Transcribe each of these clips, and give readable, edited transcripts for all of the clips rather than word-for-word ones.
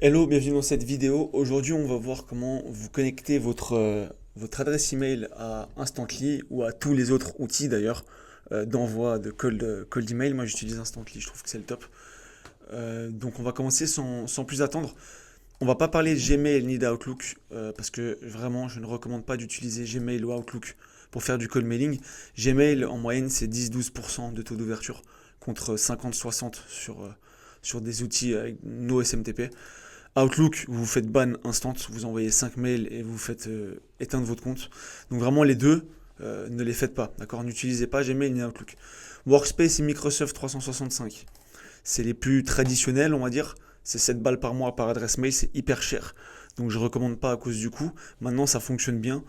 Hello, bienvenue dans cette vidéo. Aujourd'hui, on va voir comment vous connectez votre adresse email à Instantly ou à tous les autres outils d'ailleurs d'envoi de cold email. Moi, j'utilise Instantly, je trouve que c'est le top. Donc, on va commencer sans plus attendre. On va pas parler de Gmail ni d'Outlook parce que vraiment, je ne recommande pas d'utiliser Gmail ou Outlook pour faire du cold mailing. Gmail, en moyenne, c'est 10-12% de taux d'ouverture contre 50-60 sur des outils avec no SMTP. Outlook, vous vous faites ban instant, vous envoyez 5 mails et vous faites éteindre votre compte. Donc vraiment les deux, ne les faites pas, d'accord. N'utilisez pas Gmail ni Outlook. Workspace et Microsoft 365, c'est les plus traditionnels, on va dire. C'est 7 balles par mois par adresse mail, c'est hyper cher. Donc je recommande pas à cause du coût. Maintenant ça fonctionne bien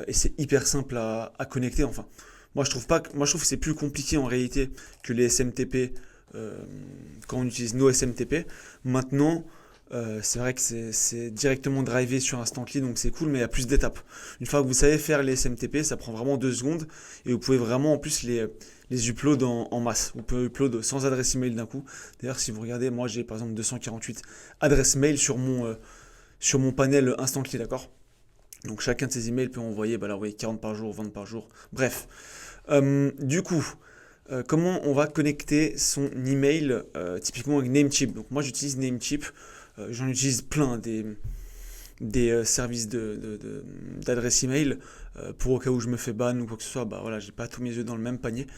et c'est hyper simple à connecter. Enfin, moi je trouve que c'est plus compliqué en réalité que les SMTP quand on utilise nos SMTP. Maintenant, c'est vrai que c'est directement drivé sur Instantly, donc c'est cool, mais il y a plus d'étapes. Une fois que vous savez faire les SMTP, ça prend vraiment 2 secondes et vous pouvez vraiment en plus les upload en masse. Vous pouvez upload sans adresse email d'un coup. D'ailleurs, si vous regardez, moi j'ai par exemple 248 adresses mail sur mon panel Instantly, d'accord. Donc chacun de ces emails peut envoyer, bah là, vous voyez, 40 par jour, 20 par jour. Bref. Du coup, comment on va connecter son email typiquement avec Namecheap. Donc moi j'utilise Namecheap. J'en utilise plein des services d'adresse email pour au cas où je me fais ban ou quoi que ce soit. Bah voilà, j'ai pas tous mes œufs dans le même panier.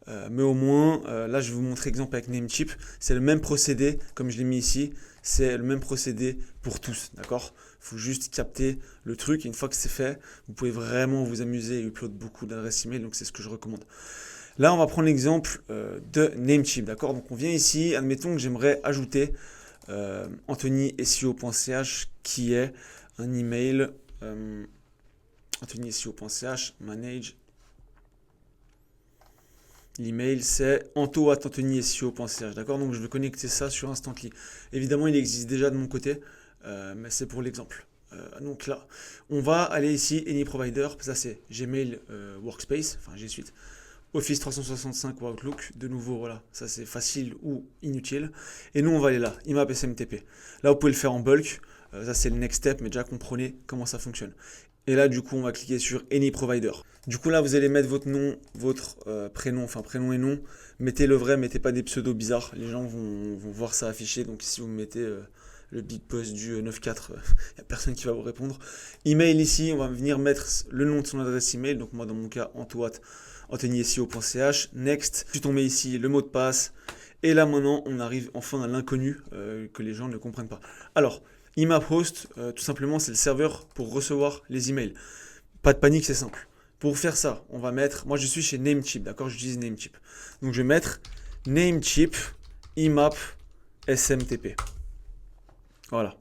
Mais au moins, là je vais vous montrer exemple avec Namecheap. C'est le même procédé, comme je l'ai mis ici. C'est le même procédé pour tous, d'accord. Il faut juste capter le truc. Et une fois que c'est fait, vous pouvez vraiment vous amuser et upload beaucoup d'adresses email. Donc c'est ce que je recommande. Là, on va prendre l'exemple de Namecheap, d'accord. Donc on vient ici, admettons que j'aimerais ajouter anthonyseo.ch qui est un email anthonyseo.ch manage. L'email c'est anto@anthonyseo.ch, d'accord. Donc je vais connecter ça sur Instantly. Évidemment, il existe déjà de mon côté, mais c'est pour l'exemple. Donc là, on va aller ici, Any Provider, ça c'est Gmail Workspace, enfin G Suite. Office 365 ou Outlook, de nouveau, voilà, ça c'est facile ou inutile. Et nous, on va aller là, IMAP SMTP. Là, vous pouvez le faire en bulk, ça c'est le next step, mais déjà comprenez comment ça fonctionne. Et là, du coup, on va cliquer sur Any Provider. Du coup, là, vous allez mettre votre nom, votre prénom, enfin prénom et nom. Mettez le vrai, mettez pas des pseudos bizarres. Les gens vont voir ça affiché. Donc, si vous mettez le big boss du 9-4, il n'y a personne qui va vous répondre. Email ici, on va venir mettre le nom de son adresse email. Donc, moi, dans mon cas, anthonyseo.ch. Next. Ensuite, on met ici le mot de passe. Et là, maintenant, on arrive enfin à l'inconnu que les gens ne comprennent pas. Alors, IMAP Host, tout simplement, c'est le serveur pour recevoir les emails. Pas de panique, c'est simple. Pour faire ça, on va mettre. Moi, je suis chez Namecheap, d'accord. J'utilise Namecheap. Donc, je vais mettre Namecheap IMAP SMTP. Voilà.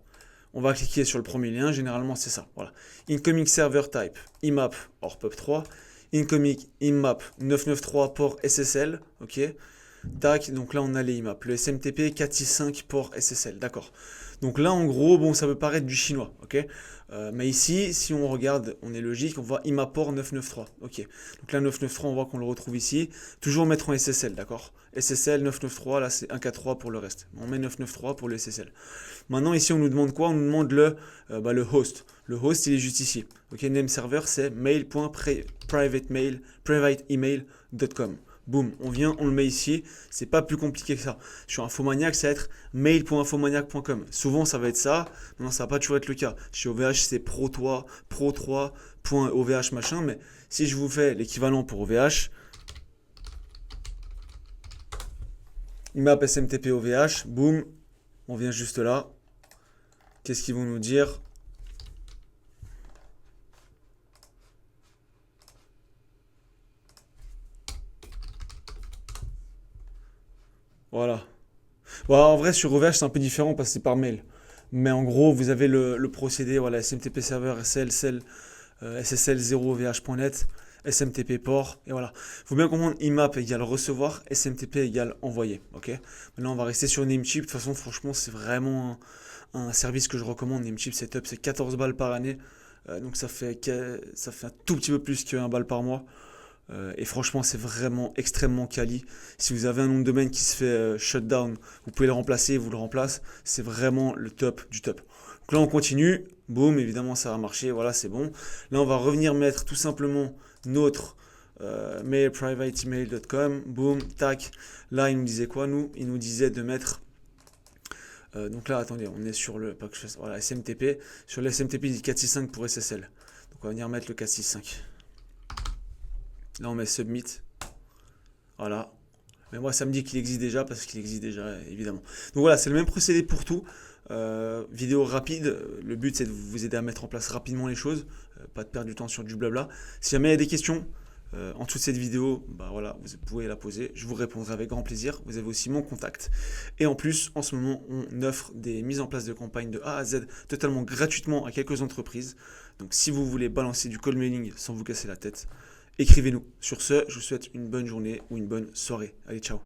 On va cliquer sur le premier lien. Généralement, c'est ça. Voilà. Incoming server type IMAP or PUB3. Incoming IMAP 993 port SSL. Ok. Tac, donc là on a les IMAP. Le SMTP 465 port SSL, d'accord. Donc là en gros, bon, ça peut paraître du chinois, ok. Mais ici, si on regarde, on est logique, on voit IMAP port 993, ok. Donc là 993, on voit qu'on le retrouve ici. Toujours mettre en SSL, d'accord. SSL 993, là c'est 143 pour le reste. On met 993 pour le SSL. Maintenant ici on nous demande quoi? On nous demande le host. Le host il est juste ici. Ok, name server c'est mail.privatemail.com. Boum, on vient, on le met ici. C'est pas plus compliqué que ça. Sur Infomaniac, ça va être mail.infomaniac.com. Souvent, ça va être ça. Non, ça va pas toujours être le cas. Chez OVH, c'est pro3.ovh machin. Mais si je vous fais l'équivalent pour OVH, IMAP SMTP OVH, boum, on vient juste là. Qu'est-ce qu'ils vont nous dire? Voilà. Bon, en vrai, sur OVH, c'est un peu différent parce que c'est par mail. Mais en gros, vous avez le procédé, voilà, SMTP serveur SSL0vh.net, SMTP port, et voilà. Il faut bien comprendre, IMAP égale recevoir, SMTP égale envoyer, ok. Maintenant, on va rester sur Namecheap. De toute façon, franchement, c'est vraiment un service que je recommande. Namecheap Setup, c'est 14 balles par année. Donc ça fait un tout petit peu plus qu'un balle par mois. Et franchement, c'est vraiment extrêmement quali. Si vous avez un nom de domaine qui se fait shutdown, vous pouvez le remplacer, vous le remplace. C'est vraiment le top du top. Donc là, on continue. Boum, évidemment, ça va marcher. Voilà, c'est bon. Là, on va revenir mettre tout simplement notre mail privateemail.com. Boum, tac. Là, il nous disait quoi, nous? Il nous disait de mettre. Donc là, attendez, on est sur le. Pas que je fasse, voilà, SMTP. Sur le SMTP, il dit 465 pour SSL. Donc on va venir mettre le 465. Là, on met submit. Voilà. Mais moi, ça me dit qu'il existe déjà parce qu'il existe déjà, évidemment. Donc voilà, c'est le même procédé pour tout. Vidéo rapide. Le but, c'est de vous aider à mettre en place rapidement les choses. Pas de perdre du temps sur du blabla. Si jamais il y a des questions en dessous de cette vidéo, bah voilà, vous pouvez la poser. Je vous répondrai avec grand plaisir. Vous avez aussi mon contact. Et en plus, en ce moment, on offre des mises en place de campagnes de A à Z totalement gratuitement à quelques entreprises. Donc si vous voulez balancer du cold mailing sans vous casser la tête, écrivez-nous. Sur ce, je vous souhaite une bonne journée ou une bonne soirée. Allez, ciao.